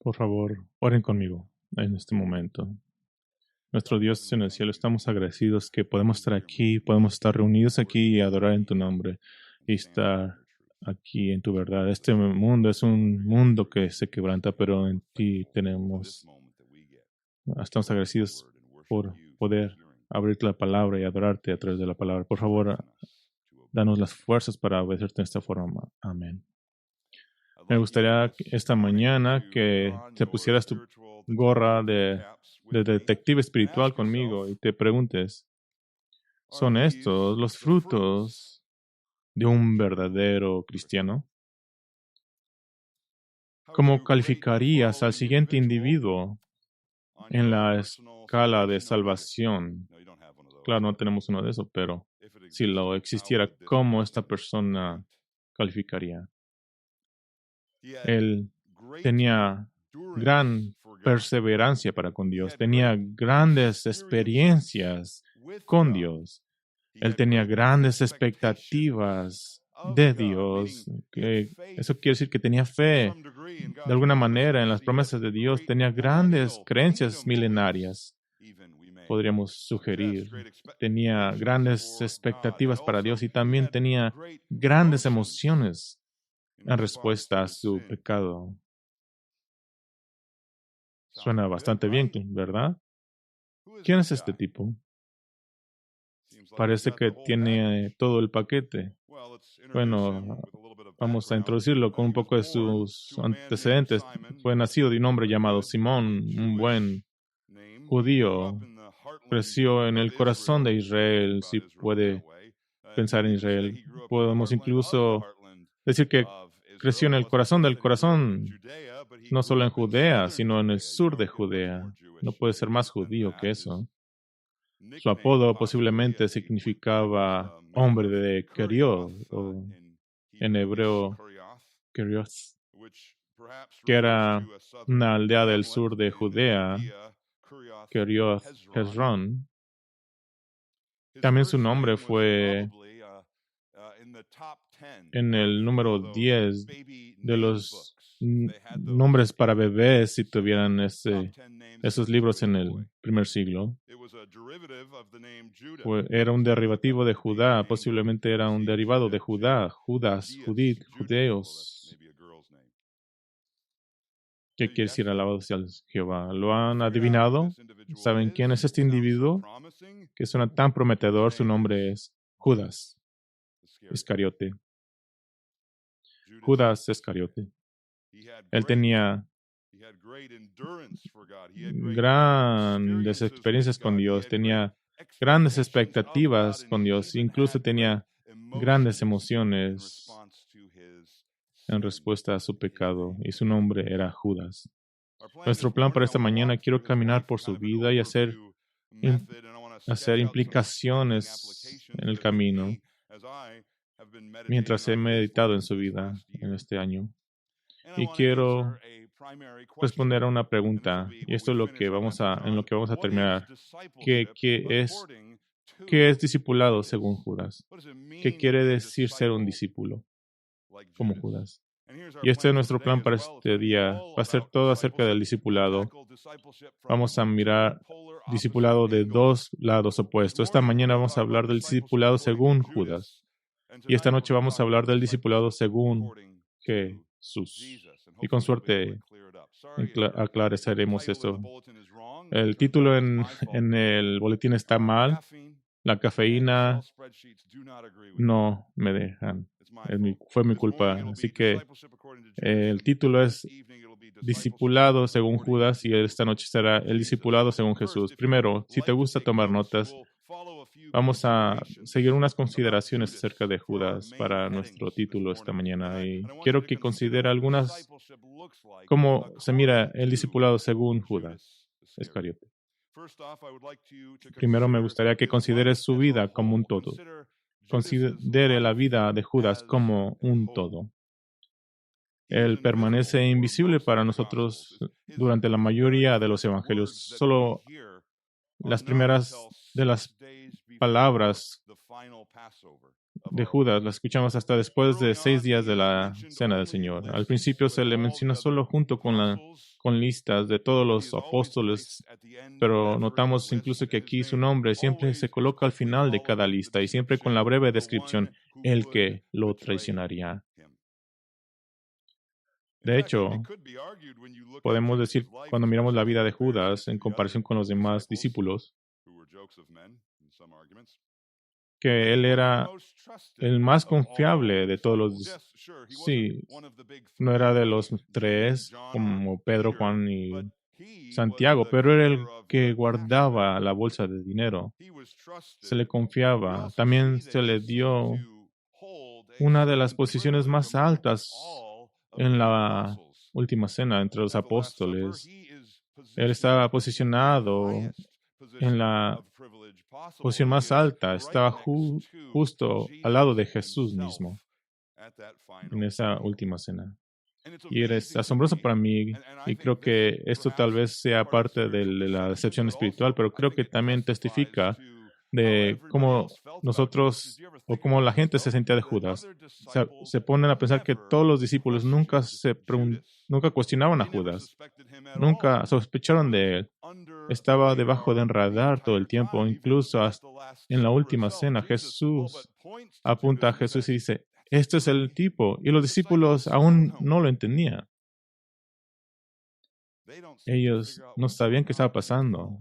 Por favor, oren conmigo en este momento. Nuestro Dios en el cielo, estamos agradecidos que podemos estar aquí, podemos estar reunidos aquí y adorar en tu nombre y estar aquí en tu verdad. Este mundo es un mundo que se quebranta, pero en ti estamos agradecidos por poder abrir la palabra y adorarte a través de la palabra. Por favor, danos las fuerzas para obedecerte de esta forma. Amén. Me gustaría esta mañana que te pusieras tu gorra de detective espiritual conmigo y te preguntes, ¿son estos los frutos de un verdadero cristiano? ¿Cómo calificarías al siguiente individuo en la escala de salvación? Claro, no tenemos uno de esos, pero si lo existiera, ¿cómo esta persona calificaría? Él tenía gran perseverancia para con Dios, tenía grandes experiencias con Dios, él tenía grandes expectativas de Dios. Eso quiere decir que tenía fe de alguna manera en las promesas de Dios, tenía grandes creencias milenarias, podríamos sugerir. Tenía grandes expectativas para Dios y también tenía grandes emociones en respuesta a su pecado. Suena bastante bien, ¿verdad? ¿Quién es este tipo? Parece que tiene todo el paquete. Bueno, vamos a introducirlo con un poco de sus antecedentes. Fue nacido de un hombre llamado Simón, un buen judío. Creció en el corazón de Israel, si puede pensar en Israel. Podemos incluso decir que creció en el corazón del corazón, no solo en Judea, sino en el sur de Judea. No puede ser más judío que eso. Su apodo posiblemente significaba hombre de Keriot, o en hebreo Keriot, que era una aldea del sur de Judea, Keriot Hezron. También su nombre fue en el número 10 de los nombres para bebés si tuvieran esos libros en el primer siglo. Era un derivativo de Judá, posiblemente era un derivado de Judá, Judas, Judit, Judeos. ¿Qué quiere decir alabado sea Jehová? ¿Lo han adivinado? ¿Saben quién es este individuo? Que suena tan prometedor, su nombre es Judas Iscariote. Judas Iscariote. Él tenía grandes experiencias con Dios, tenía grandes expectativas con Dios, incluso tenía grandes emociones en respuesta a su pecado, y su nombre era Judas. Nuestro plan para esta mañana, quiero caminar por su vida y hacer implicaciones en el camino mientras he meditado en su vida en este año. Y quiero responder a una pregunta, y esto es en lo que vamos a terminar. ¿Qué es discipulado según Judas? ¿Qué quiere decir ser un discípulo como Judas? Y este es nuestro plan para este día. Va a ser todo acerca del discipulado. Vamos a mirar discipulado de dos lados opuestos. Esta mañana vamos a hablar del discipulado según Judas. Y esta noche vamos a hablar del discipulado según Jesús. Y con suerte aclararemos esto. El título en el boletín está mal. La cafeína no me dejan. Fue mi culpa. Así que el título es Discipulado según Judas y esta noche será el discipulado según Jesús. Primero, si te gusta tomar notas, vamos a seguir unas consideraciones acerca de Judas para nuestro título esta mañana. Y quiero que considere cómo se mira el discipulado según Judas Iscariote. Primero me gustaría que consideres su vida como un todo. Considere la vida de Judas como un todo. Él permanece invisible para nosotros durante la mayoría de los evangelios. Solo las primeras de las palabras de Judas la escuchamos hasta después de 6 días de la Cena del Señor. Al principio se le menciona solo junto con listas de todos los apóstoles, pero notamos incluso que aquí su nombre siempre se coloca al final de cada lista y siempre con la breve descripción, el que lo traicionaría. De hecho, podemos decir, cuando miramos la vida de Judas en comparación con los demás discípulos, que él era el más confiable de todos los. Sí, no era de los 3 como Pedro, Juan y Santiago, pero era el que guardaba la bolsa de dinero. Se le confiaba. También se le dio una de las posiciones más altas en la última cena entre los apóstoles. Él estaba posicionado en la posición más alta, estaba justo al lado de Jesús mismo en esa última cena. Y es asombroso para mí, y creo que esto tal vez sea parte de la decepción espiritual, pero creo que también testifica de cómo nosotros o cómo la gente se sentía de Judas. Se ponen a pensar que todos los discípulos nunca cuestionaban a Judas, nunca sospecharon de él. Estaba debajo de un radar todo el tiempo, incluso hasta en la última cena. Jesús apunta a Jesús y dice, este es el tipo, y los discípulos aún no lo entendían. Ellos no sabían qué estaba pasando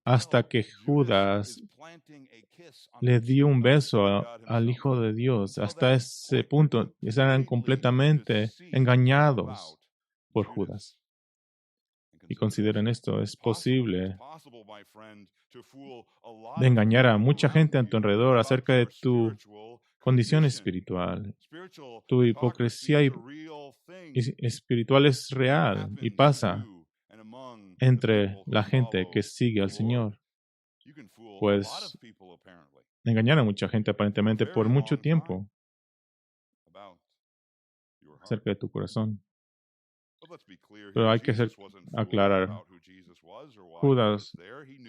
hasta que Judas le dio un beso al Hijo de Dios. Hasta ese punto estaban completamente engañados por Judas. Y consideren esto, es posible de engañar a mucha gente a tu alrededor acerca de tu condición espiritual. Tu hipocresía espiritual es real y pasa entre la gente que sigue al Señor. Pues engañar a mucha gente aparentemente por mucho tiempo acerca de tu corazón. Pero hay que aclarar.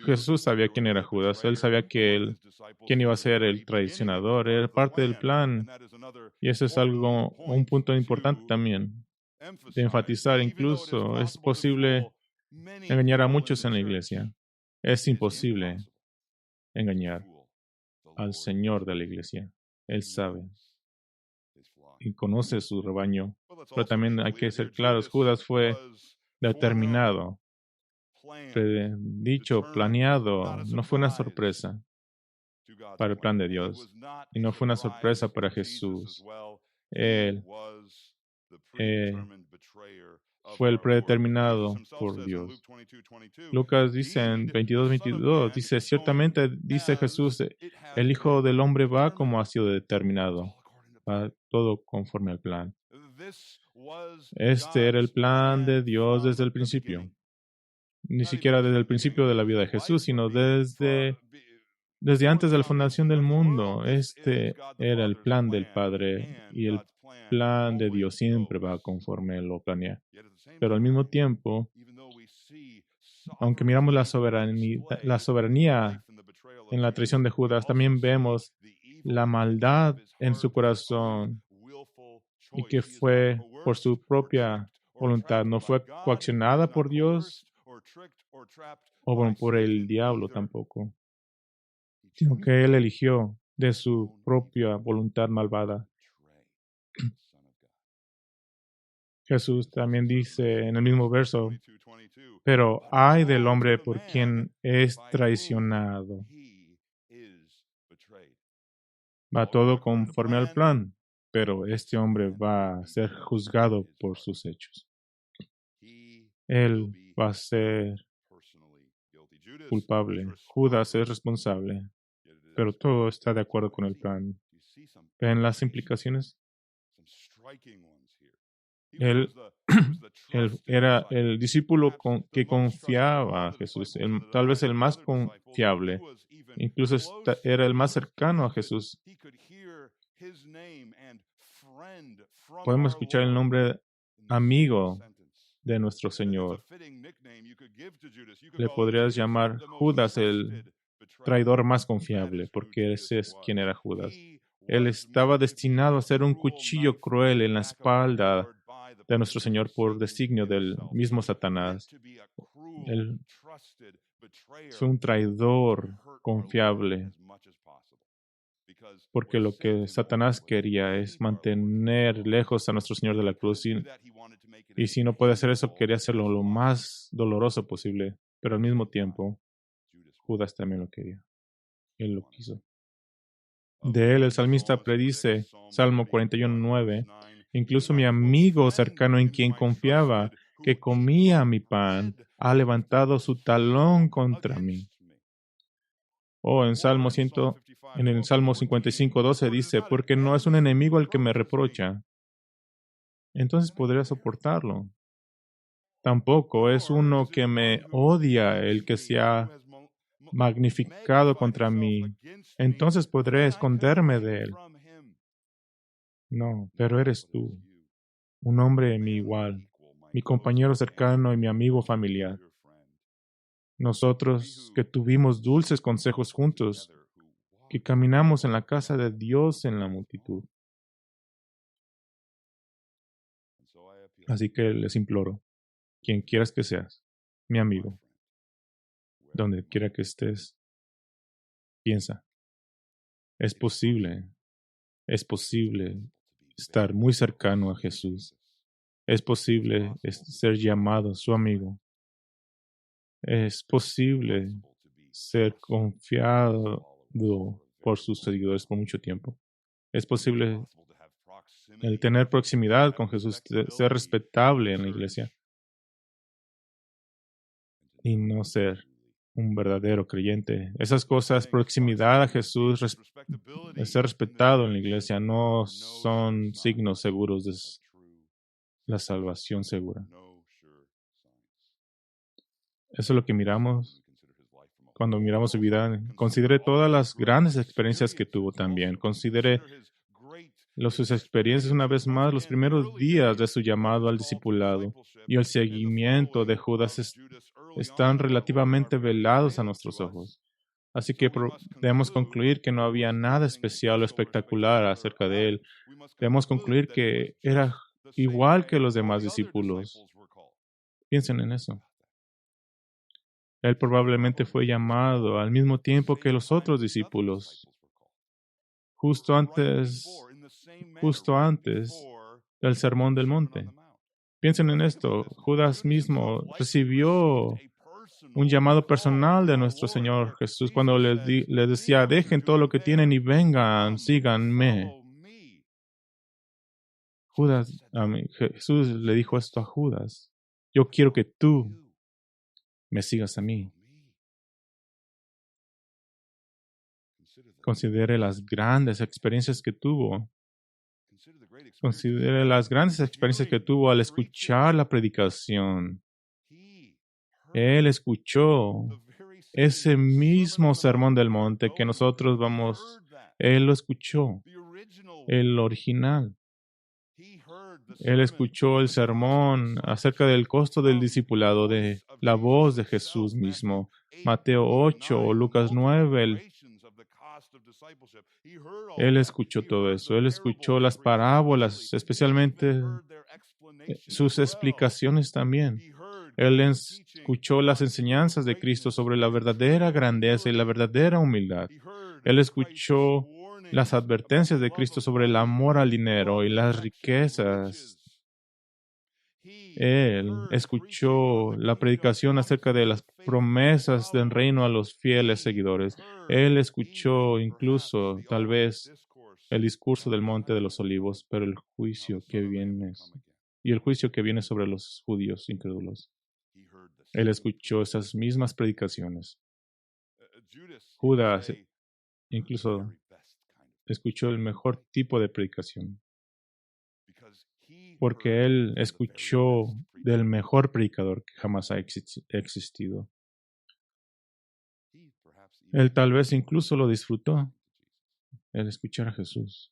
Jesús sabía quién era Judas. Él sabía quién iba a ser el traicionador. Era parte del plan. Y eso es un punto importante también de enfatizar. Incluso es posible engañar a muchos en la iglesia. Es imposible engañar al Señor de la iglesia. Él sabe y conoce su rebaño. Pero también hay que ser claros, Judas fue determinado, dicho, planeado. No fue una sorpresa para el plan de Dios y no fue una sorpresa para Jesús. Él fue el predeterminado por Dios. Lucas dice en 22:22, dice, ciertamente, dice Jesús, el Hijo del Hombre va como ha sido determinado, va todo conforme al plan. Este era el plan de Dios desde el principio. Ni siquiera desde el principio de la vida de Jesús, sino desde antes de la fundación del mundo. Este era el plan del Padre y el plan de Dios siempre va conforme lo planea. Pero al mismo tiempo, aunque miramos la soberanía en la traición de Judas, también vemos la maldad en su corazón y que fue por su propia voluntad, no fue coaccionada por Dios o por el diablo tampoco, sino que él eligió de su propia voluntad malvada. Jesús también dice en el mismo verso, pero ay del hombre por quien es traicionado. Va todo conforme al plan, pero este hombre va a ser juzgado por sus hechos. Él va a ser culpable. Judas es responsable, pero todo está de acuerdo con el plan. ¿Ven las implicaciones? Él era el discípulo que confiaba a Jesús, tal vez el más confiable, incluso era el más cercano a Jesús. Podemos escuchar el nombre amigo de nuestro Señor. Le podrías llamar Judas el traidor más confiable, porque ese es quien era Judas. Él estaba destinado a ser un cuchillo cruel en la espalda de nuestro Señor por designio del mismo Satanás. Él fue un traidor confiable, porque lo que Satanás quería es mantener lejos a nuestro Señor de la cruz. Y si no puede hacer eso, quería hacerlo lo más doloroso posible. Pero al mismo tiempo, Judas también lo quería. Él lo quiso. De él, el salmista predice, Salmo 41:9, incluso mi amigo cercano en quien confiaba, que comía mi pan, ha levantado su talón contra mí. O en el Salmo 55:12 dice, porque no es un enemigo el que me reprocha, entonces podría soportarlo. Tampoco es uno que me odia el que se ha magnificado contra mí, entonces podré esconderme de él. No, pero eres tú, un hombre de mi igual, mi compañero cercano y mi amigo familiar. Nosotros que tuvimos dulces consejos juntos, que caminamos en la casa de Dios en la multitud. Así que les imploro, quien quieras que seas, mi amigo, donde quiera que estés, piensa, es posible estar muy cercano a Jesús. Es posible ser llamado su amigo. Es posible ser confiado por sus seguidores por mucho tiempo. Es posible el tener proximidad con Jesús, ser respetable en la iglesia y no ser un verdadero creyente. Esas cosas, proximidad a Jesús, ser respetado en la iglesia, no son signos seguros de la salvación segura. Eso es lo que miramos cuando miramos su vida. Considere todas las grandes experiencias que tuvo también. Considere sus experiencias una vez más, los primeros días de su llamado al discipulado y el seguimiento de Judas están relativamente velados a nuestros ojos. Así que debemos concluir que no había nada especial o espectacular acerca de él. Debemos concluir que era igual que los demás discípulos. Piensen en eso. Él probablemente fue llamado al mismo tiempo que los otros discípulos, justo antes del Sermón del Monte. Piensen en esto. Judas mismo recibió un llamado personal de nuestro Señor Jesús cuando les decía, dejen todo lo que tienen y vengan, síganme. Jesús le dijo esto a Judas. Yo quiero que tú me sigas a mí. Considere las grandes experiencias que tuvo. Considere las grandes experiencias que tuvo al escuchar la predicación. Él escuchó ese mismo sermón del monte que nosotros él lo escuchó, el original. Él escuchó el sermón acerca del costo del discipulado de la voz de Jesús mismo. Mateo 8 o Lucas 9. Él escuchó todo eso. Él escuchó las parábolas, especialmente sus explicaciones también. Él escuchó las enseñanzas de Cristo sobre la verdadera grandeza y la verdadera humildad. Él escuchó las advertencias de Cristo sobre el amor al dinero y las riquezas. Él escuchó la predicación acerca de las promesas del reino a los fieles seguidores. Él escuchó incluso, tal vez, el discurso del Monte de los Olivos, pero el juicio que viene sobre los judíos incrédulos. Él escuchó esas mismas predicaciones. Judas incluso escuchó el mejor tipo de predicación, porque él escuchó del mejor predicador que jamás ha existido. Él tal vez incluso lo disfrutó, el escuchar a Jesús.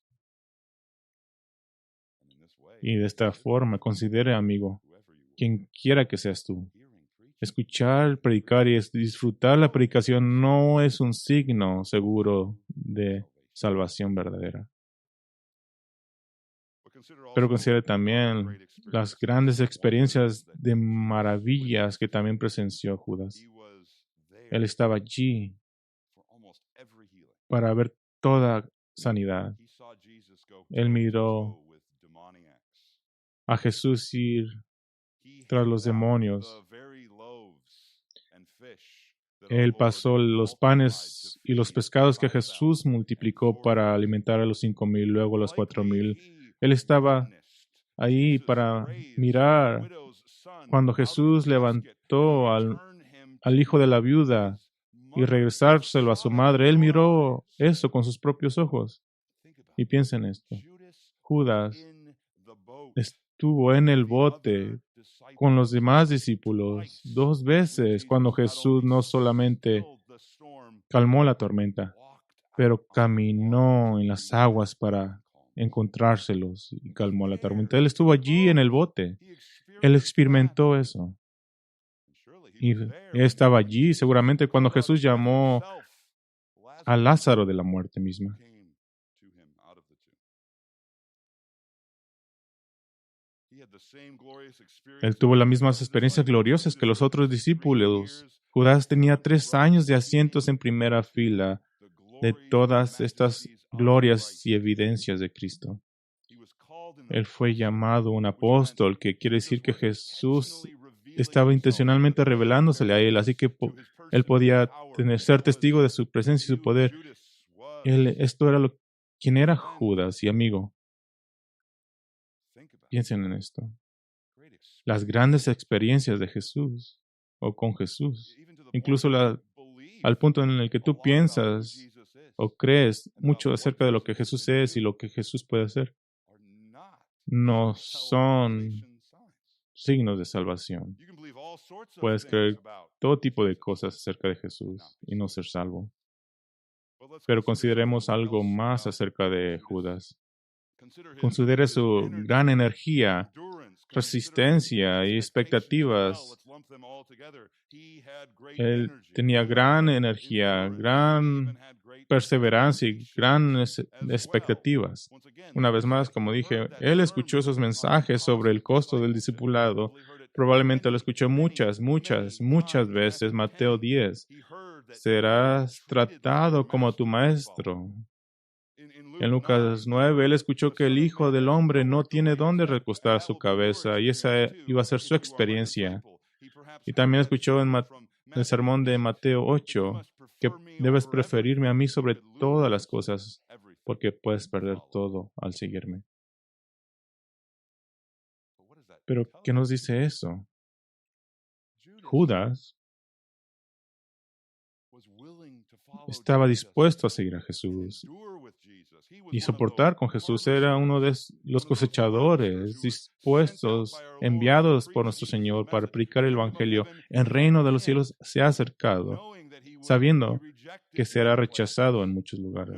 Y de esta forma, considere, amigo, quien quiera que seas tú, escuchar, predicar y disfrutar la predicación no es un signo seguro de salvación verdadera. Pero considere también las grandes experiencias de maravillas que también presenció Judas. Él estaba allí para ver toda sanidad. Él miró a Jesús ir tras los demonios. Él pasó los panes y los pescados que Jesús multiplicó para alimentar a los 5,000, luego a los 4,000. Él estaba ahí para mirar cuando Jesús levantó al hijo de la viuda y regresárselo a su madre. Él miró eso con sus propios ojos. Y piensa en esto. Judas estuvo en el bote con los demás discípulos 2 veces cuando Jesús no solamente calmó la tormenta, pero caminó en las aguas para encontrárselos y calmó la tormenta. Él estuvo allí en el bote. Él experimentó eso. Y él estaba allí seguramente cuando Jesús llamó a Lázaro de la muerte misma. Él tuvo las mismas experiencias gloriosas que los otros discípulos. Judas tenía 3 años de asientos en primera fila de todas estas glorias y evidencias de Cristo. Él fue llamado un apóstol, que quiere decir que Jesús estaba intencionalmente revelándosele a él, así que él podía ser testigo de su presencia y su poder. Esto era quién era Judas y amigo. Piensen en esto. Las grandes experiencias de Jesús o con Jesús, incluso al punto en el que tú piensas o crees mucho acerca de lo que Jesús es y lo que Jesús puede hacer, no son signos de salvación. Puedes creer todo tipo de cosas acerca de Jesús y no ser salvo. Pero consideremos algo más acerca de Judas. Considere su gran energía, resistencia y expectativas. Él tenía gran energía, gran perseverancia y grandes expectativas. Una vez más, como dije, él escuchó esos mensajes sobre el costo del discipulado. Probablemente lo escuchó muchas veces. Mateo 10. Serás tratado como tu maestro. En Lucas 9, él escuchó que el Hijo del Hombre no tiene dónde recostar su cabeza, y esa iba a ser su experiencia. Y también escuchó en el sermón de Mateo 8 que debes preferirme a mí sobre todas las cosas, porque puedes perder todo al seguirme. Pero, ¿qué nos dice eso? Judas estaba dispuesto a seguir a Jesús y soportar con Jesús. Era uno de los cosechadores dispuestos, enviados por nuestro Señor para predicar el Evangelio. El reino de los cielos se ha acercado, sabiendo que será rechazado en muchos lugares,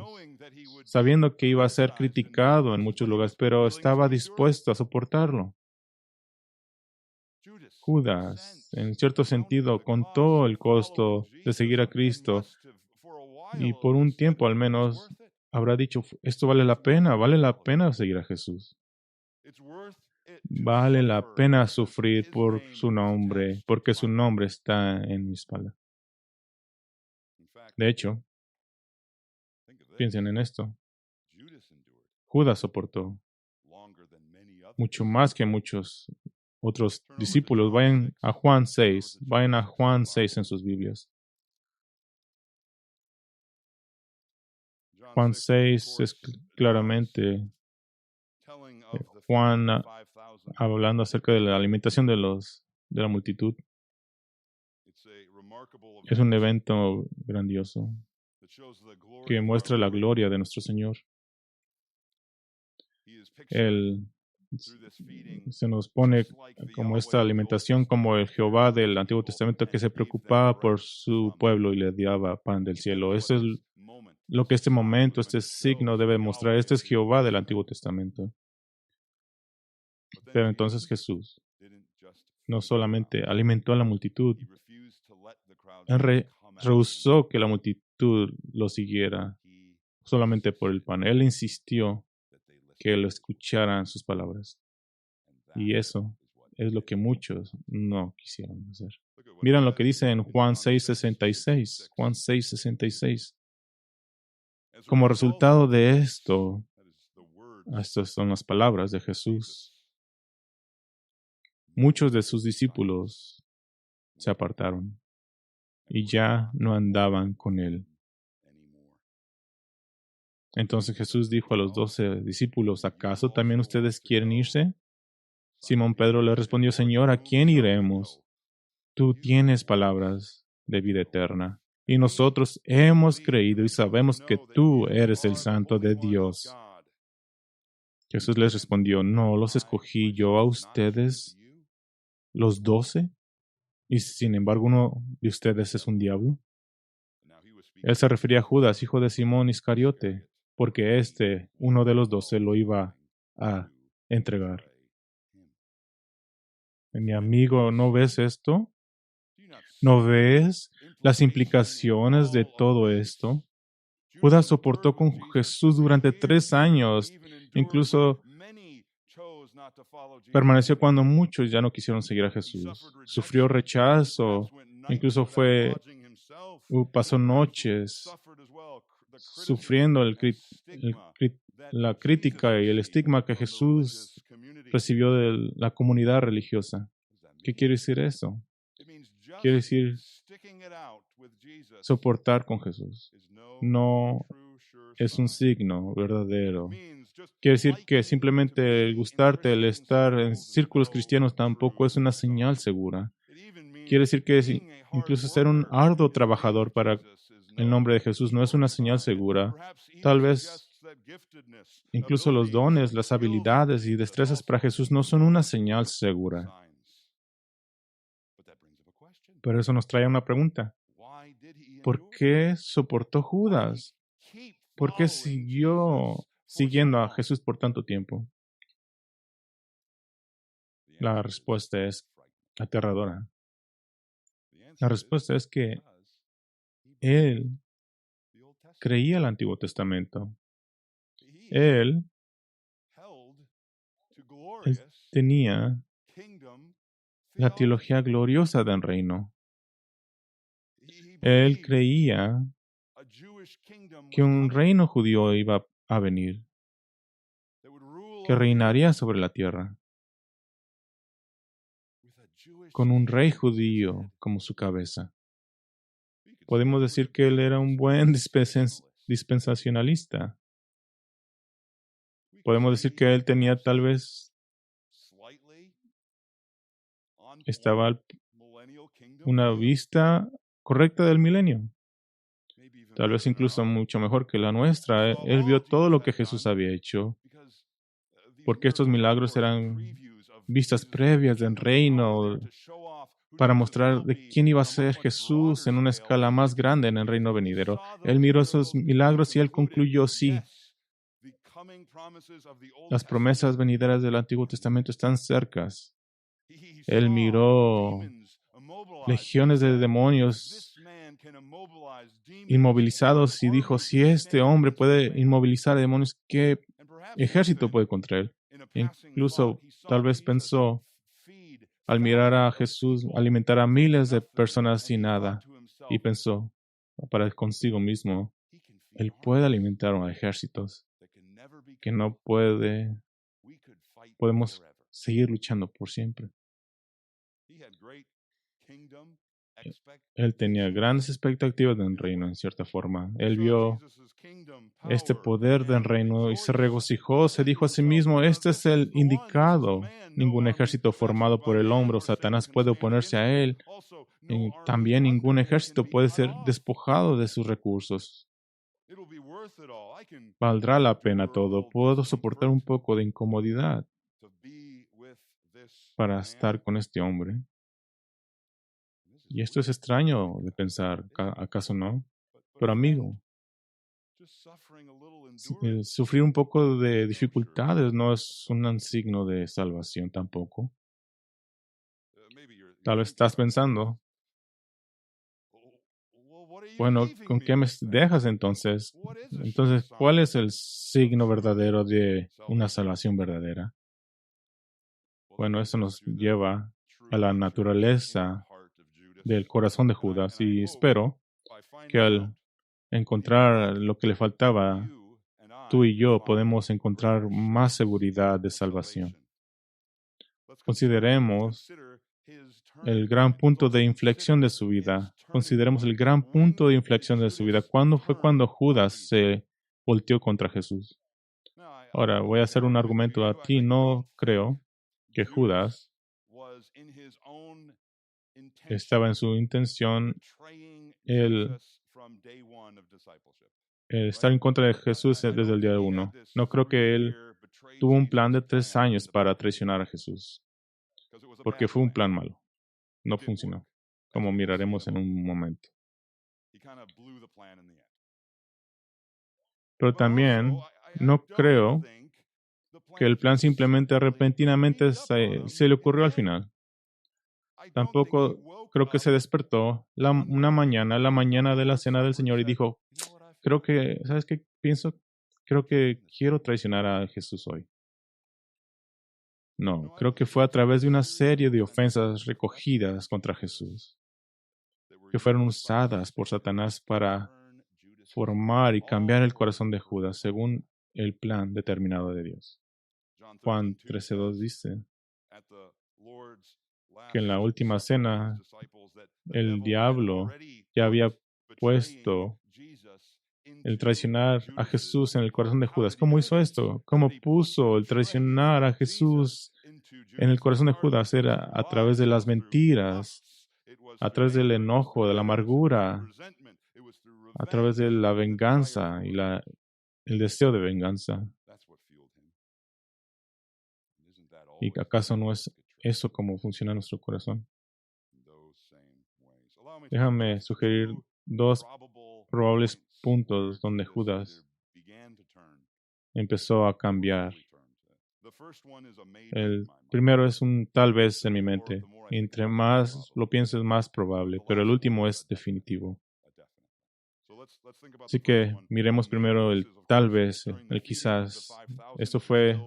sabiendo que iba a ser criticado en muchos lugares, pero estaba dispuesto a soportarlo. Judas, en cierto sentido, contó el costo de seguir a Cristo y por un tiempo al menos habrá dicho, esto vale la pena seguir a Jesús. Vale la pena sufrir por su nombre, porque su nombre está en mi espalda. De hecho, piensen en esto. Judas soportó mucho más que muchos otros discípulos. Vayan a Juan 6 en sus Biblias. Juan 6 es claramente Juan hablando acerca de la alimentación de la multitud. Es un evento grandioso que muestra la gloria de nuestro Señor. Él se nos pone como esta alimentación como el Jehová del Antiguo Testamento, que se preocupaba por su pueblo y le daba pan del cielo. Eso es lo que este momento, este signo debe mostrar. Este es Jehová del Antiguo Testamento. Pero entonces Jesús no solamente alimentó a la multitud, él rehusó que la multitud lo siguiera solamente por el pan. Él insistió que lo escucharan sus palabras. Y eso es lo que muchos no quisieron hacer. Miren lo que dice en Juan 6:66. Juan 6:66. Como resultado de esto, estas son las palabras de Jesús, muchos de sus discípulos se apartaron y ya no andaban con él. Entonces Jesús dijo a los 12 discípulos, ¿acaso también ustedes quieren irse? Simón Pedro le respondió, Señor, ¿a quién iremos? Tú tienes palabras de vida eterna, y nosotros hemos creído y sabemos que tú eres el Santo de Dios. Jesús les respondió, ¿no los escogí yo a ustedes, los 12? Y sin embargo uno de ustedes es un diablo. Él se refería a Judas, hijo de Simón Iscariote, porque uno de los 12, lo iba a entregar. Mi amigo, ¿no ves esto? ¿No ves las implicaciones de todo esto? Judas soportó con Jesús durante 3 años. Incluso permaneció cuando muchos ya no quisieron seguir a Jesús. Sufrió rechazo. Incluso pasó noches sufriendo la crítica y el estigma que Jesús recibió de la comunidad religiosa. ¿Qué quiere decir eso? Quiere decir soportar con Jesús. No es un signo verdadero. Quiere decir que simplemente el gustarte, el estar en círculos cristianos tampoco es una señal segura. Quiere decir que incluso ser un arduo trabajador para el nombre de Jesús no es una señal segura. Tal vez incluso los dones, las habilidades y destrezas para Jesús no son una señal segura. Pero eso nos trae una pregunta. ¿Por qué soportó Judas? ¿Por qué siguió siguiendo a Jesús por tanto tiempo? La respuesta es aterradora. La respuesta es que él creía el Antiguo Testamento. Él tenía la teología gloriosa del reino. Él creía que un reino judío iba a venir, que reinaría sobre la tierra, con un rey judío como su cabeza. Podemos decir que él era un buen dispensacionalista. Podemos decir que él tenía estaba una vista correcta del milenio. Tal vez incluso mucho mejor que la nuestra. Él vio todo lo que Jesús había hecho, porque estos milagros eran vistas previas del reino para mostrar de quién iba a ser Jesús en una escala más grande en el reino venidero. Él miró esos milagros y él concluyó, sí, las promesas venideras del Antiguo Testamento están cercas. Él miró legiones de demonios inmovilizados y dijo, si este hombre puede inmovilizar demonios, ¿qué ejército puede contra él? Incluso tal vez pensó, al mirar a Jesús alimentar a miles de personas sin nada, y pensó para consigo mismo, él puede alimentar a ejércitos que no podemos seguir luchando por siempre. Él tenía grandes expectativas del reino, en cierta forma. Él vio este poder del reino y se regocijó, se dijo a sí mismo, este es el indicado. Ningún ejército formado por el hombre o Satanás puede oponerse a él. Y también ningún ejército puede ser despojado de sus recursos. Valdrá la pena todo. Puedo soportar un poco de incomodidad para estar con este hombre. Y esto es extraño de pensar, ¿acaso no? Pero amigo, sufrir un poco de dificultades no es un signo de salvación tampoco. Tal vez estás pensando, Bueno, ¿con qué me dejas entonces? Entonces, ¿cuál es el signo verdadero de una salvación verdadera? Bueno, eso nos lleva a la naturaleza del corazón de Judas y espero que al encontrar lo que le faltaba, tú y yo podemos encontrar más seguridad de salvación. Consideremos el gran punto de inflexión de su vida. Consideremos el gran punto de inflexión de su vida. ¿Cuándo fue cuando Judas se volteó contra Jesús? Ahora, voy a hacer un argumento a ti. No creo que Judas estaba en su intención el estar en contra de Jesús desde el día uno. No creo que él tuvo un plan de 3 años para traicionar a Jesús, porque fue un plan malo. No funcionó, como miraremos en un momento. Pero también no creo que el plan simplemente repentinamente se le ocurrió al final. Tampoco creo que se despertó una mañana, la mañana de la cena del Señor y dijo, creo que, ¿sabes qué pienso? Creo que quiero traicionar a Jesús hoy. No, creo que fue a través de una serie de ofensas recogidas contra Jesús, que fueron usadas por Satanás para formar y cambiar el corazón de Judas según el plan determinado de Dios. Juan 13:2 dice que en la última cena el diablo ya había puesto el traicionar a Jesús en el corazón de Judas. ¿Cómo hizo esto? ¿Cómo puso el traicionar a Jesús en el corazón de Judas? Era a través de las mentiras, a través del enojo, de la amargura, a través de la venganza y el deseo de venganza. ¿Y acaso no es eso como funciona nuestro corazón? Déjame sugerir 2 probables puntos donde Judas empezó a cambiar. El primero es un tal vez en mi mente. Entre más lo pienses, más probable, pero el último es definitivo. Así que miremos primero el tal vez, el quizás. Esto fue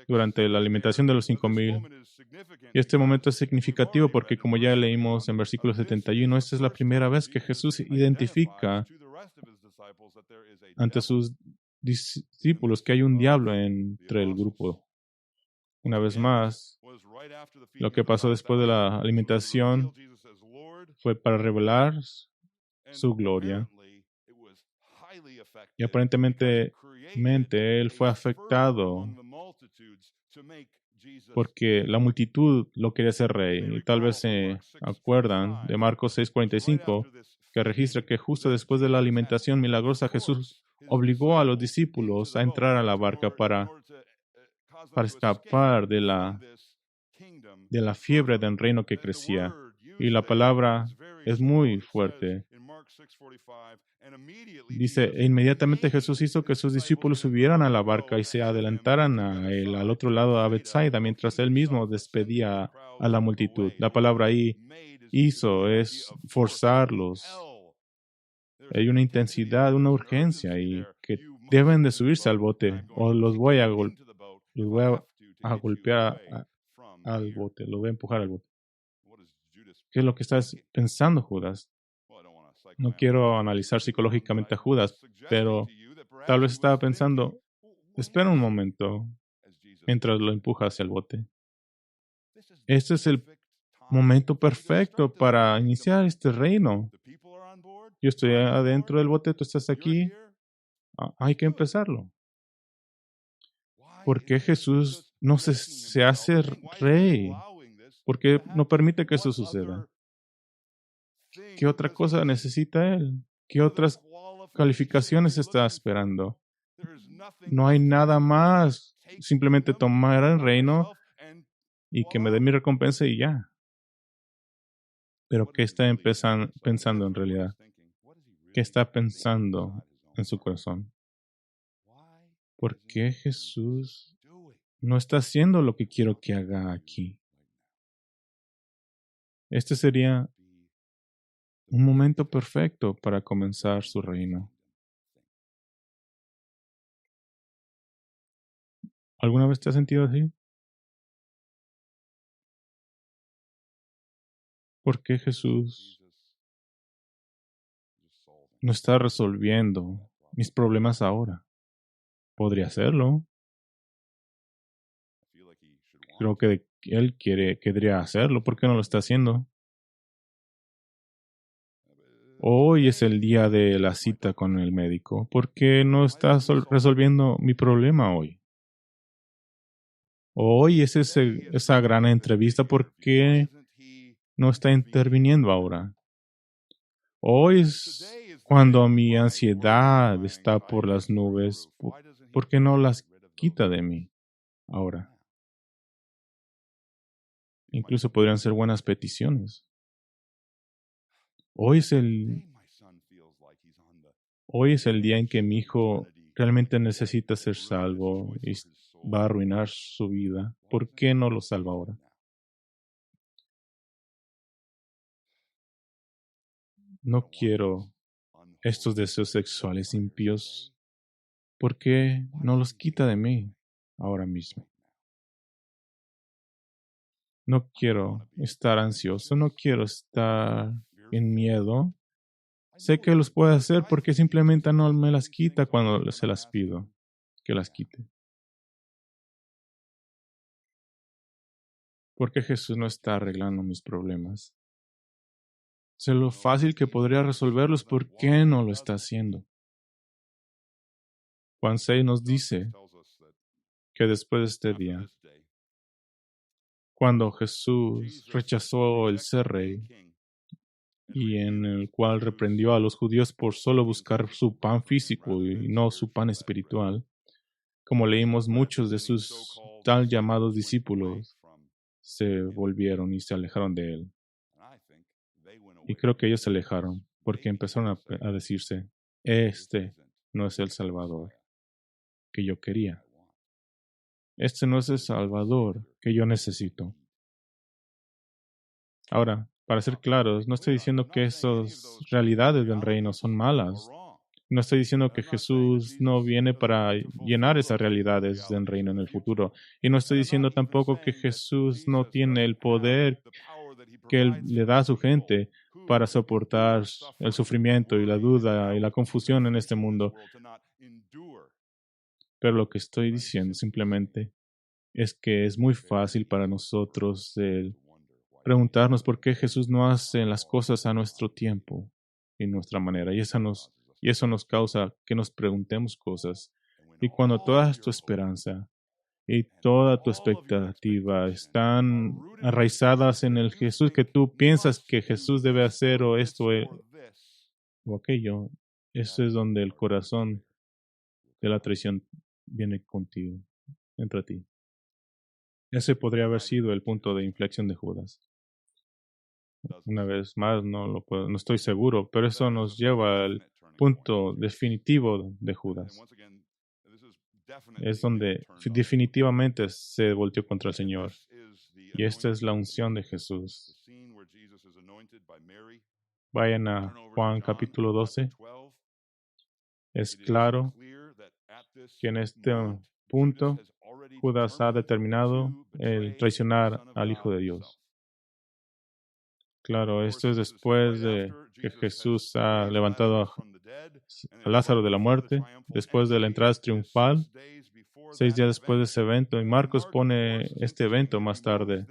durante la alimentación de los 5,000. Y este momento es significativo porque, como ya leímos en versículo 71, esta es la primera vez que Jesús identifica ante sus discípulos que hay un diablo entre el grupo. Una vez más, lo que pasó después de la alimentación fue para revelar su gloria. Y aparentemente él fue afectado porque la multitud lo quería hacer rey. Y tal vez se acuerdan de Marcos 6:45, que registra que justo después de la alimentación milagrosa Jesús obligó a los discípulos a entrar a la barca para escapar de la fiebre del reino que crecía. Y la palabra es muy fuerte. Dice, e inmediatamente Jesús hizo que sus discípulos subieran a la barca y se adelantaran a él, al otro lado a Bethsaida, mientras él mismo despedía a la multitud. La palabra ahí, hizo, es forzarlos. Hay una intensidad, una urgencia y que deben de subirse al bote o los voy a golpear al bote, los voy a empujar al bote. ¿Qué es lo que estás pensando, Judas? No quiero analizar psicológicamente a Judas, pero tal vez estaba pensando, espera un momento, mientras lo empuja hacia el bote. Este es el momento perfecto para iniciar este reino. Yo estoy adentro del bote, tú estás aquí. Hay que empezarlo. ¿Por qué Jesús no se hace rey? ¿Por qué no permite que eso suceda? ¿Qué otra cosa necesita Él? ¿Qué otras calificaciones está esperando? No hay nada más. Simplemente tomar el reino y que me dé mi recompensa y ya. Pero ¿qué está pensando en realidad? ¿Qué está pensando en su corazón? ¿Por qué Jesús no está haciendo lo que quiero que haga aquí? Este sería Un momento perfecto para comenzar su reino. ¿Alguna vez te has sentido así? ¿Por qué Jesús no está resolviendo mis problemas ahora? Podría hacerlo. Creo que Él querría hacerlo. ¿Por qué no lo está haciendo? Hoy es el día de la cita con el médico. ¿Por qué no está resolviendo mi problema hoy? Hoy es esa gran entrevista. ¿Por qué no está interviniendo ahora? Hoy es cuando mi ansiedad está por las nubes. ¿Por qué no las quita de mí ahora? Incluso podrían ser buenas peticiones. Hoy es hoy es el día en que mi hijo realmente necesita ser salvo y va a arruinar su vida. ¿Por qué no lo salva ahora? No quiero estos deseos sexuales impíos. ¿Por qué no los quita de mí ahora mismo? No quiero estar ansioso, no quiero estar en miedo. Sé que los puede hacer porque simplemente no me las quita cuando se las pido que las quite. Porque Jesús no está arreglando mis problemas. Sé lo fácil que podría resolverlos, ¿por qué no lo está haciendo? Juan 6 nos dice que después de este día, cuando Jesús rechazó el ser rey y en el cual reprendió a los judíos por solo buscar su pan físico y no su pan espiritual, como leímos, muchos de sus tal llamados discípulos se volvieron y se alejaron de él. Y creo que ellos se alejaron porque empezaron a decirse, este no es el Salvador que yo quería. Este no es el Salvador que yo necesito. Ahora, para ser claros, no estoy diciendo que esas realidades del reino son malas. No estoy diciendo que Jesús no viene para llenar esas realidades del reino en el futuro. Y no estoy diciendo tampoco que Jesús no tiene el poder que Él le da a su gente para soportar el sufrimiento y la duda y la confusión en este mundo. Pero lo que estoy diciendo simplemente es que es muy fácil para nosotros el preguntarnos por qué Jesús no hace las cosas a nuestro tiempo y nuestra manera. Y eso nos causa que nos preguntemos cosas. Y cuando toda tu esperanza y toda tu expectativa están arraizadas en el Jesús que tú piensas que Jesús debe hacer o esto o aquello, eso es donde el corazón de la traición viene contigo, entra a ti. Ese podría haber sido el punto de inflexión de Judas. Una vez más, no estoy seguro, pero eso nos lleva al punto definitivo de Judas. Es donde definitivamente se volteó contra el Señor. Y esta es la unción de Jesús. Vayan a Juan capítulo 12. Es claro que en este punto Judas ha determinado el traicionar al Hijo de Dios. Claro, esto es después de que Jesús ha levantado a Lázaro de la muerte, después de la entrada triunfal, 6 días después de ese evento. Y Marcos pone este evento más tarde.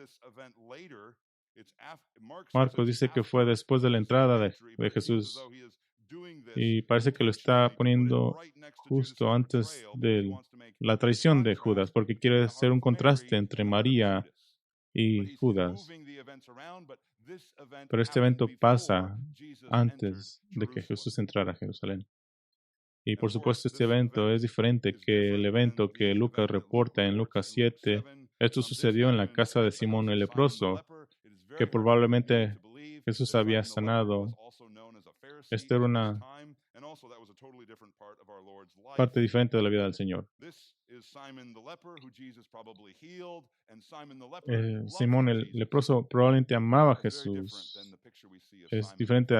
Marcos dice que fue después de la entrada de Jesús. Y parece que lo está poniendo justo antes de la traición de Judas, porque quiere hacer un contraste entre María y Judas. Pero este evento pasa antes de que Jesús entrara a Jerusalén. Y por supuesto este evento es diferente que el evento que Lucas reporta en Lucas 7. Esto sucedió en la casa de Simón el leproso, que probablemente Jesús había sanado. Esta era una parte diferente de la vida del Señor. Simón el leproso probablemente amaba a Jesús. Es diferente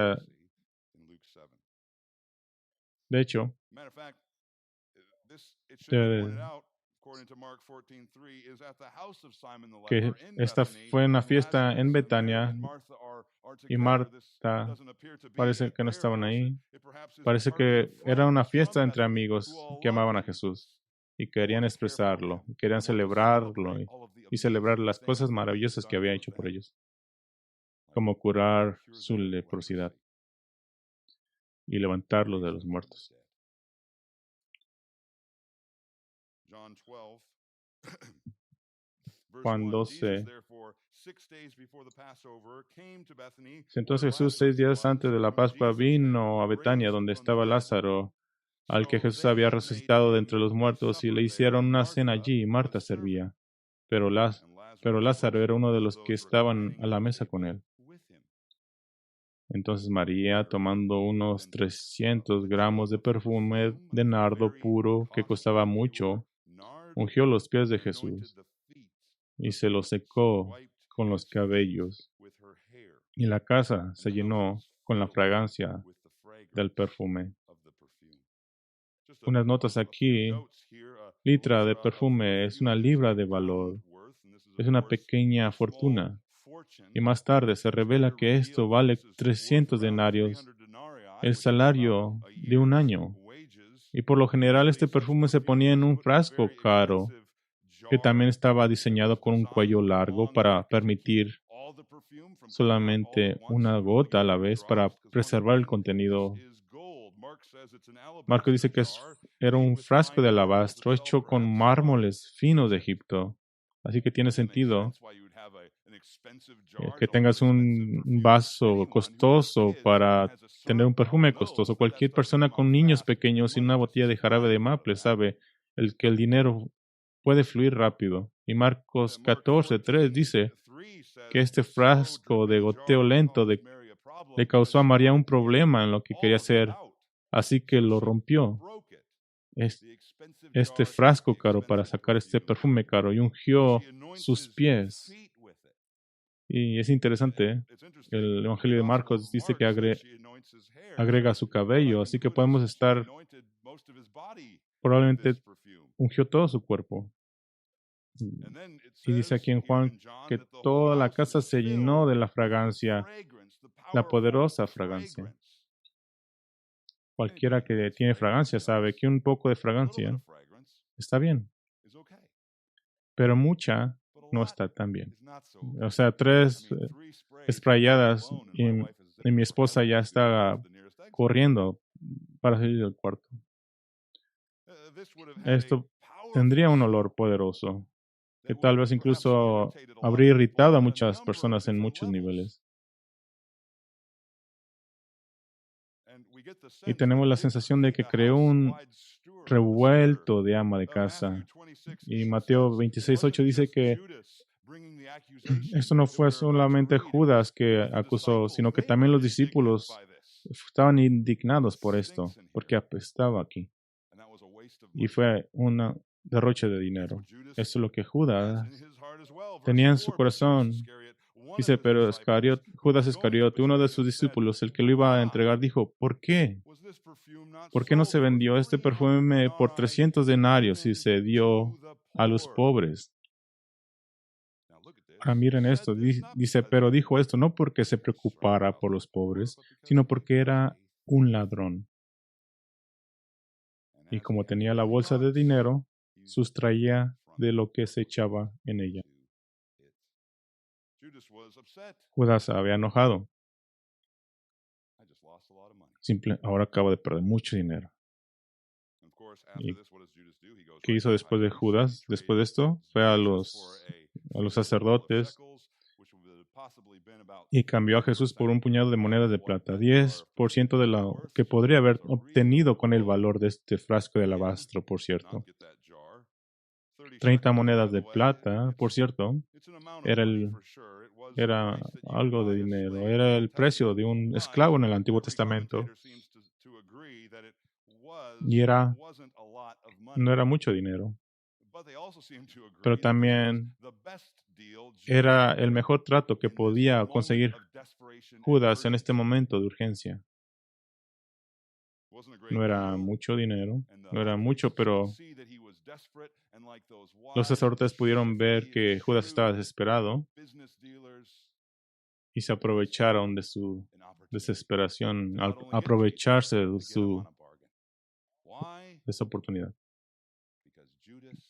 de hecho, que esta fue una fiesta en Betania y Marta parece que no estaban ahí. Parece que era una fiesta entre amigos que amaban a Jesús y querían expresarlo, querían celebrarlo y celebrar las cosas maravillosas que había hecho por ellos, como curar su leprosidad y levantarlos de los muertos. Juan 12. Entonces Jesús 6 días antes de la Pascua vino a Betania, donde estaba Lázaro, al que Jesús había resucitado de entre los muertos, y le hicieron una cena allí, y Marta servía. Pero Lázaro era uno de los que estaban a la mesa con él. Entonces María, tomando unos 300 gramos de perfume de nardo puro, que costaba mucho, ungió los pies de Jesús y se los secó con los cabellos. Y la casa se llenó con la fragancia del perfume. Unas notas aquí. Litra de perfume es una libra de valor. Es una pequeña fortuna. Y más tarde se revela que esto vale 300 denarios, el salario de un año. Y por lo general este perfume se ponía en un frasco caro, que también estaba diseñado con un cuello largo para permitir solamente una gota a la vez para preservar el contenido. Marco dice que era un frasco de alabastro hecho con mármoles finos de Egipto. Así que tiene sentido que tengas un vaso costoso para tener un perfume costoso. Cualquier persona con niños pequeños y una botella de jarabe de maple sabe que el dinero puede fluir rápido. Y Marcos 14:3 dice que este frasco de goteo lento le causó a María un problema en lo que quería hacer, así que lo rompió. Este frasco caro para sacar este perfume caro y ungió sus pies. Y es interesante, el Evangelio de Marcos dice que agrega su cabello, así que podemos estar, probablemente ungió todo su cuerpo. Y dice aquí en Juan que toda la casa se llenó de la fragancia, la poderosa fragancia. Cualquiera que tiene fragancia sabe que un poco de fragancia está bien, pero mucha no está tan bien. O sea, 3 sprayadas y mi esposa ya está corriendo para salir del cuarto. Esto tendría un olor poderoso que tal vez incluso habría irritado a muchas personas en muchos niveles. Y tenemos la sensación de que creó un revuelto de ama de casa. Y Mateo 26:8 dice que esto no fue solamente Judas que acusó, sino que también los discípulos estaban indignados por esto, porque apestaba aquí. Y fue un derroche de dinero. Eso es lo que Judas tenía en su corazón. Dice, pero Judas Iscariote, uno de sus discípulos, el que lo iba a entregar, dijo, ¿por qué? ¿Por qué no se vendió este perfume por 300 denarios y se dio a los pobres? Ahora miren esto, dice, pero dijo esto no porque se preocupara por los pobres, sino porque era un ladrón. Y como tenía la bolsa de dinero, sustraía de lo que se echaba en ella. Judas había enojado. Ahora acaba de perder mucho dinero. ¿Y qué hizo después de Judas? Después de esto, fue a los sacerdotes y cambió a Jesús por un puñado de monedas de plata, 10% de lo que podría haber obtenido con el valor de este frasco de alabastro, por cierto. 30 monedas de plata, por cierto, era algo de dinero, era el precio de un esclavo en el Antiguo Testamento. Y no era mucho dinero, pero también era el mejor trato que podía conseguir Judas en este momento de urgencia. No era mucho dinero, no era mucho, pero los sacerdotes pudieron ver que Judas estaba desesperado y se aprovecharon de su desesperación al aprovecharse de esa oportunidad.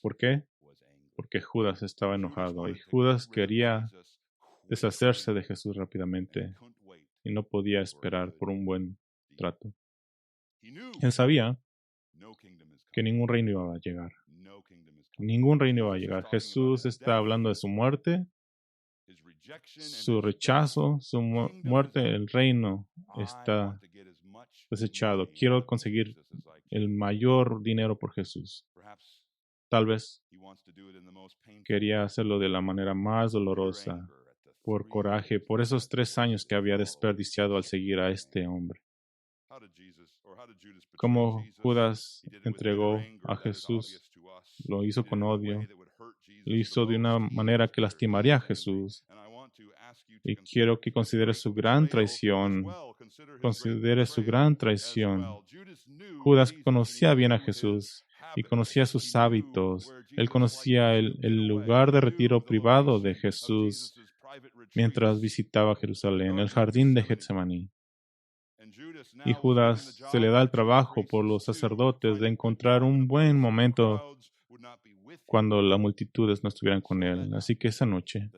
¿Por qué? Porque Judas estaba enojado y Judas quería deshacerse de Jesús rápidamente y no podía esperar por un buen trato. Él sabía que ningún reino iba a llegar. Ningún reino iba a llegar. Jesús está hablando de su muerte, su rechazo, su muerte. El reino está desechado. Quiero conseguir el mayor dinero por Jesús. Tal vez quería hacerlo de la manera más dolorosa, por coraje, por esos 3 años que había desperdiciado al seguir a este hombre. Como Judas entregó a Jesús, lo hizo con odio, lo hizo de una manera que lastimaría a Jesús. Y quiero que considere su gran traición. Considere su gran traición. Judas conocía bien a Jesús y conocía sus hábitos. Él conocía el lugar de retiro privado de Jesús mientras visitaba Jerusalén, el jardín de Getsemaní. Y Judas se le da el trabajo por los sacerdotes de encontrar un buen momento cuando las multitudes no estuvieran con él. Así que esa noche,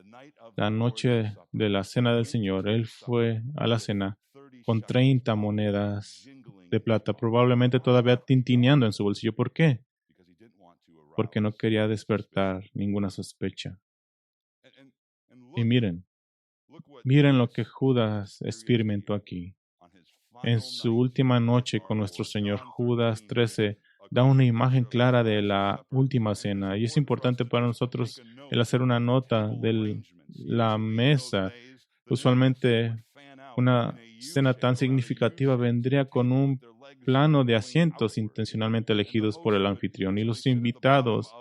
la noche de la cena del Señor, él fue a la cena con 30 monedas de plata, probablemente todavía tintineando en su bolsillo. ¿Por qué? Porque no quería despertar ninguna sospecha. Y miren lo que Judas experimentó aquí. En su última noche con nuestro Señor, Judas 13 da una imagen clara de la última cena. Y es importante para nosotros el hacer una nota de la mesa. Usualmente una cena tan significativa vendría con un plano de asientos intencionalmente elegidos por el anfitrión y los invitados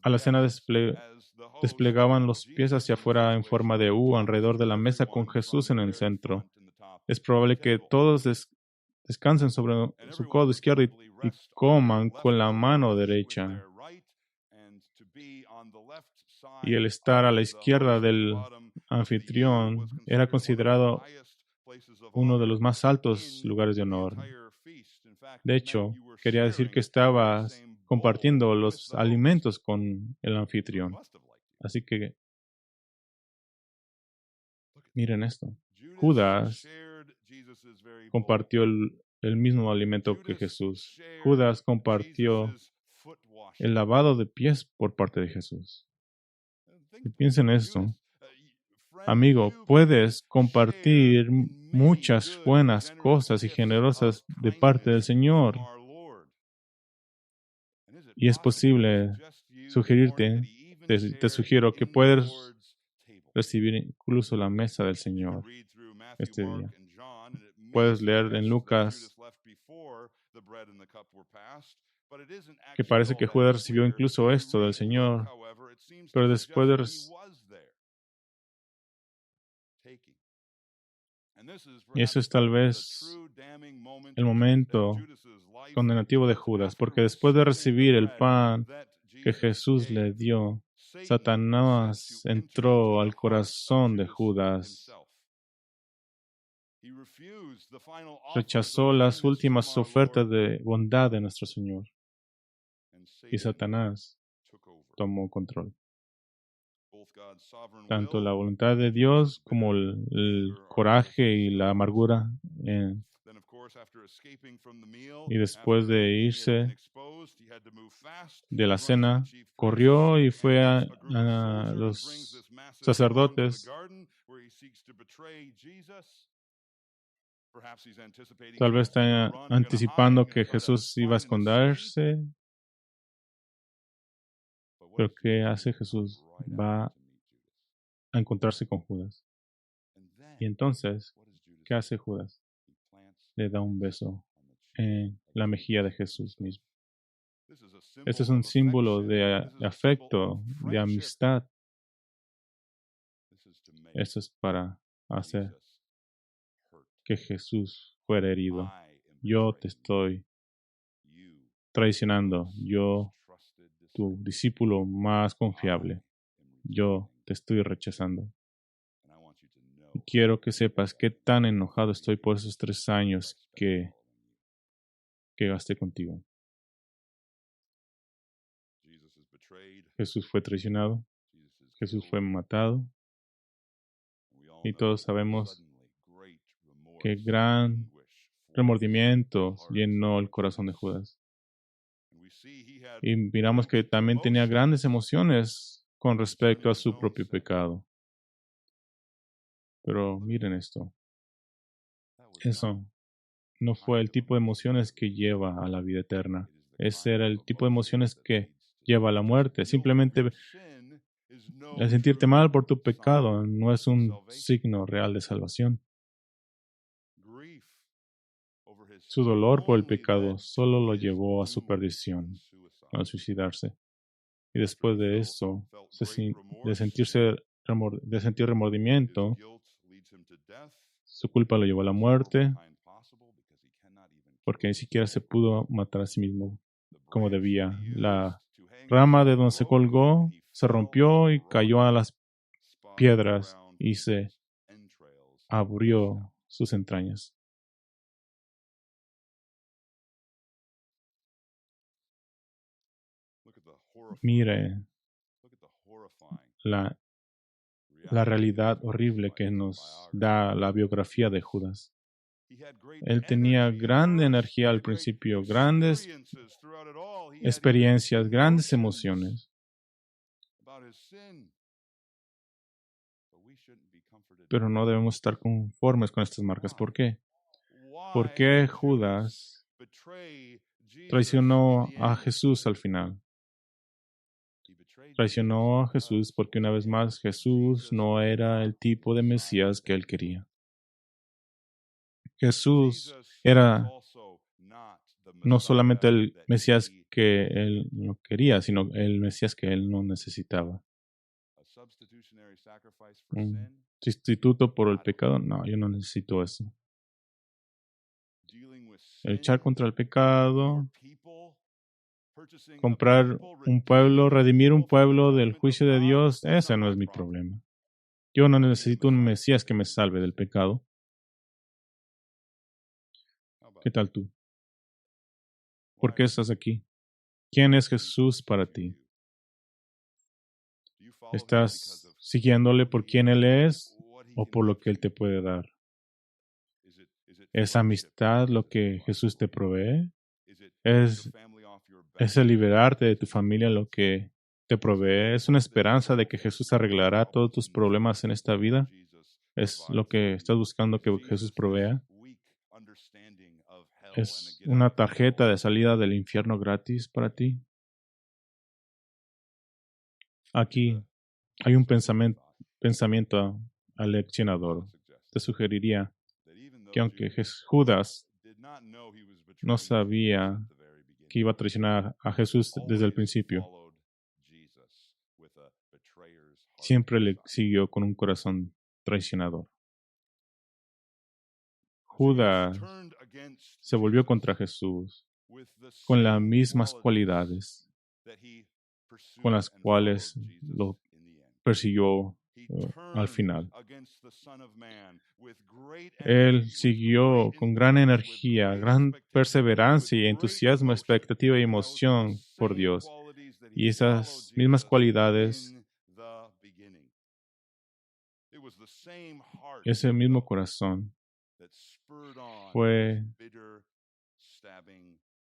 a la cena desplegaban los pies hacia afuera en forma de U alrededor de la mesa con Jesús en el centro. Es probable que todos descansen sobre su codo izquierdo y coman con la mano derecha. Y el estar a la izquierda del anfitrión era considerado uno de los más altos lugares de honor. De hecho, quería decir que estabas compartiendo los alimentos con el anfitrión. Así que, miren esto. Judas compartió el mismo alimento que Jesús. Judas compartió el lavado de pies por parte de Jesús. Y piensen esto. Amigo, puedes compartir muchas buenas cosas y generosas de parte del Señor. Y es posible sugerirte, te sugiero que puedes recibir incluso la mesa del Señor este día. Puedes leer en Lucas que parece que Judas recibió incluso esto del Señor, pero después de y eso es tal vez el momento condenativo de Judas, porque después de recibir el pan que Jesús le dio, Satanás entró al corazón de Judas. Rechazó las últimas ofertas de bondad de nuestro Señor. Y Satanás tomó control. Tanto la voluntad de Dios como el coraje y la amargura. Y después de irse de la cena, corrió y fue a los sacerdotes. Tal vez está anticipando que Jesús iba a esconderse. Pero ¿qué hace Jesús? Va a encontrarse con Judas. Y entonces, ¿qué hace Judas? le da un beso en la mejilla de Jesús mismo. Este es un símbolo de afecto, de amistad. Esto es para hacer que Jesús fuera herido. Yo te estoy traicionando. Yo, tu discípulo más confiable. Yo te estoy rechazando. Y quiero que sepas qué tan enojado estoy por esos 3 años que gasté contigo. Jesús fue traicionado. Jesús fue matado. Y todos sabemos que gran remordimiento llenó el corazón de Judas. Y miramos que también tenía grandes emociones con respecto a su propio pecado. Pero miren esto. Eso no fue el tipo de emociones que lleva a la vida eterna. Ese era el tipo de emociones que lleva a la muerte. Simplemente el sentirte mal por tu pecado no es un signo real de salvación. Su dolor por el pecado solo lo llevó a su perdición, a suicidarse. Y después de eso, de sentir remordimiento, su culpa lo llevó a la muerte, porque ni siquiera se pudo matar a sí mismo como debía. La rama de donde se colgó se rompió y cayó a las piedras y se abrió sus entrañas. Mire la realidad horrible que nos da la biografía de Judas. Él tenía grande energía al principio, grandes experiencias, grandes emociones. Pero no debemos estar conformes con estas marcas. ¿Por qué? ¿Por qué Judas traicionó a Jesús al final? Traicionó a Jesús porque una vez más Jesús no era el tipo de Mesías que él quería. Jesús era no solamente el Mesías que él no quería, sino el Mesías que él no necesitaba. Un sustituto por el pecado, no, yo no necesito eso. Luchar contra el pecado, comprar un pueblo, redimir un pueblo del juicio de Dios, ese no es mi problema. Yo no necesito un Mesías que me salve del pecado. ¿Qué tal tú? ¿Por qué estás aquí? ¿Quién es Jesús para ti? ¿Estás siguiéndole por quién Él es o por lo que Él te puede dar? ¿Es amistad lo que Jesús te provee? ¿Es el liberarte de tu familia lo que te provee? ¿Es una esperanza de que Jesús arreglará todos tus problemas en esta vida? ¿Es lo que estás buscando que Jesús provea? ¿Es una tarjeta de salida del infierno gratis para ti? Aquí hay un pensamiento aleccionador. Te sugeriría que aunque Judas no sabía que iba a traicionar a Jesús desde el principio, siempre le siguió con un corazón traicionador. Judas se volvió contra Jesús con las mismas cualidades con las cuales lo persiguió al final. Él siguió con gran energía, gran perseverancia y entusiasmo, expectativa y emoción por Dios. Y esas mismas cualidades, ese mismo corazón, fue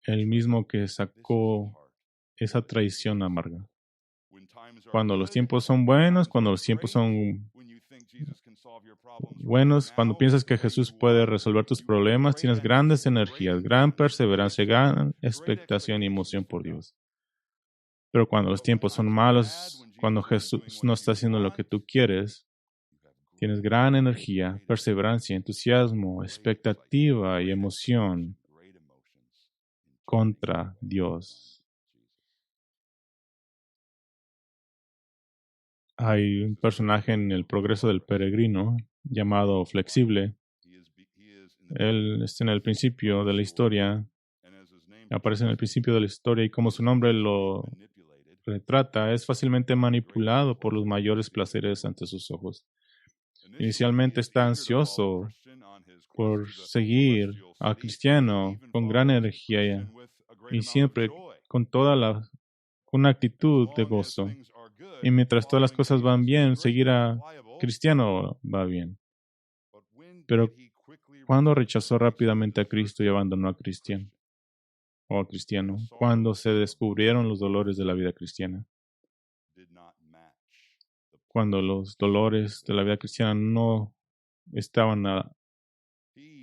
el mismo que sacó esa traición amarga. Cuando los tiempos son buenos, cuando los tiempos son buenos, cuando piensas que Jesús puede resolver tus problemas, tienes grandes energías, gran perseverancia, gran expectación y emoción por Dios. Pero cuando los tiempos son malos, cuando Jesús no está haciendo lo que tú quieres, Tienes gran energía, perseverancia, entusiasmo, expectativa y emoción contra Dios. Hay un personaje en El progreso del peregrino llamado Flexible. Él está en el principio de la historia, aparece en el principio de la historia y como su nombre lo retrata, es fácilmente manipulado por los mayores placeres ante sus ojos. Inicialmente está ansioso por seguir al cristiano con gran energía y siempre con una actitud de gozo. Y mientras todas las cosas van bien, seguir a cristiano va bien. Pero cuando rechazó rápidamente a Cristo y abandonó a cristiano, cuando se descubrieron los dolores de la vida cristiana, cuando los dolores de la vida cristiana no estaban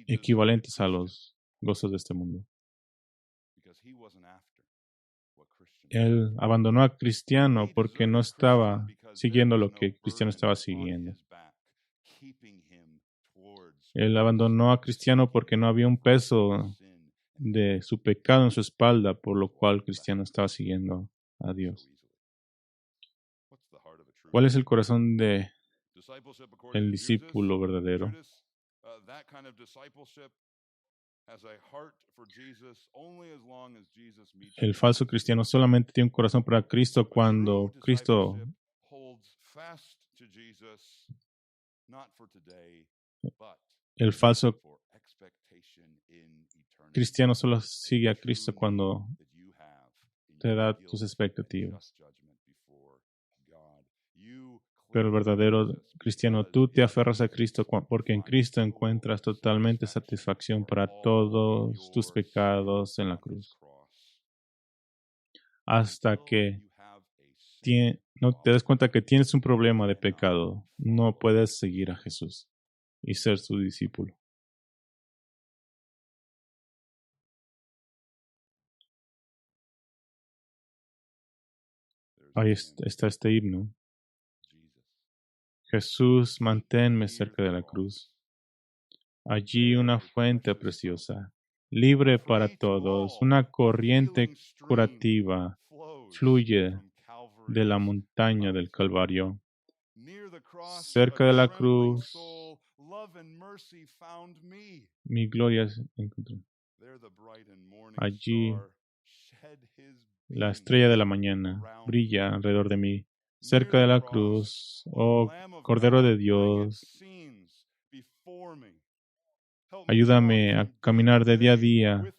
equivalentes a los gozos de este mundo. Él abandonó a cristiano porque no estaba siguiendo lo que cristiano estaba siguiendo. Él abandonó a cristiano porque no había un peso de su pecado en su espalda, por lo cual cristiano estaba siguiendo a Dios. ¿Cuál es el corazón de el discípulo verdadero? El falso cristiano solamente tiene un corazón para Cristo cuando Cristo el falso cristiano solo sigue a Cristo cuando te da tus expectativas. Pero el verdadero cristiano, tú te aferras a Cristo porque en Cristo encuentras totalmente satisfacción para todos tus pecados en la cruz. Hasta que no te das cuenta que tienes un problema de pecado, no puedes seguir a Jesús y ser su discípulo. Ahí está este himno. Jesús, manténme cerca de la cruz. Allí una fuente preciosa, libre para todos, una corriente curativa fluye de la montaña del Calvario. Cerca de la cruz, mi gloria se encontró. Allí, la estrella de la mañana brilla alrededor de mí. Cerca de la cruz, oh Cordero de Dios, ayúdame a caminar de día a día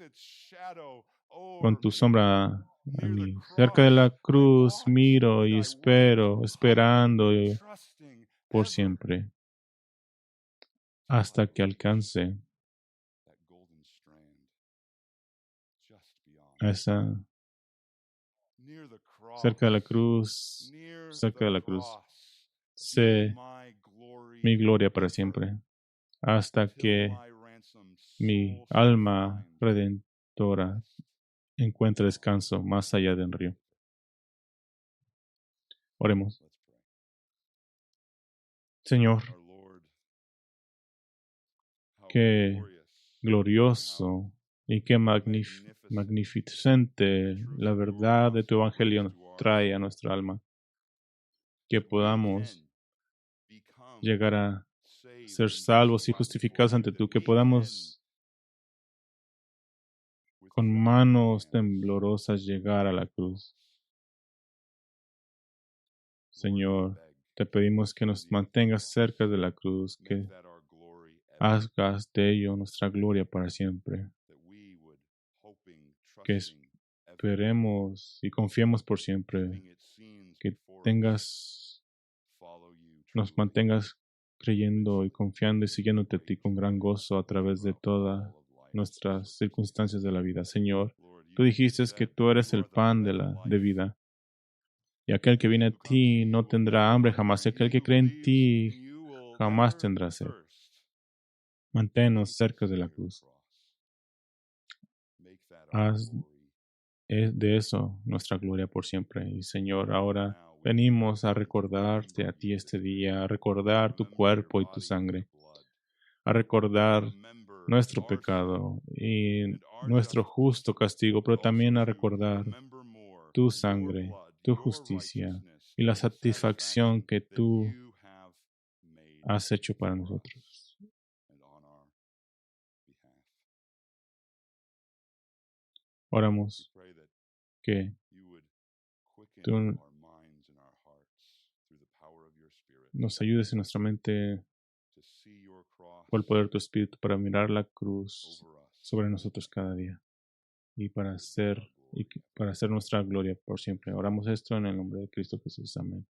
con tu sombra a mí. Cerca de la cruz miro y espero, esperando por siempre, hasta que alcance esa cerca de la cruz, sé mi gloria para siempre, hasta que mi alma redentora encuentre descanso más allá del río. Oremos. Señor, qué glorioso y qué magnificente la verdad de tu evangelio trae a nuestra alma. Que podamos llegar a ser salvos y justificados ante tú, que podamos con manos temblorosas llegar a la cruz. Señor, te pedimos que nos mantengas cerca de la cruz, que hagas de ello nuestra gloria para siempre, que esperemos y confiemos por siempre, que nos mantengas creyendo y confiando y siguiéndote a ti con gran gozo a través de todas nuestras circunstancias de la vida. Señor, tú dijiste que tú eres el pan de vida. Y aquel que viene a ti no tendrá hambre jamás. Y aquel que cree en ti jamás tendrá sed. Manténnos cerca de la cruz. Haz de eso nuestra gloria por siempre. Y Señor, ahora Venimos a recordarte a ti este día, a recordar tu cuerpo y tu sangre, a recordar nuestro pecado y nuestro justo castigo, pero también a recordar tu sangre, tu justicia y la satisfacción que tú has hecho para nosotros. Oramos que tú nos ayudes en nuestra mente por el poder de tu Espíritu para mirar la cruz sobre nosotros cada día y para hacer nuestra gloria por siempre. Oramos esto en el nombre de Cristo Jesús. Amén.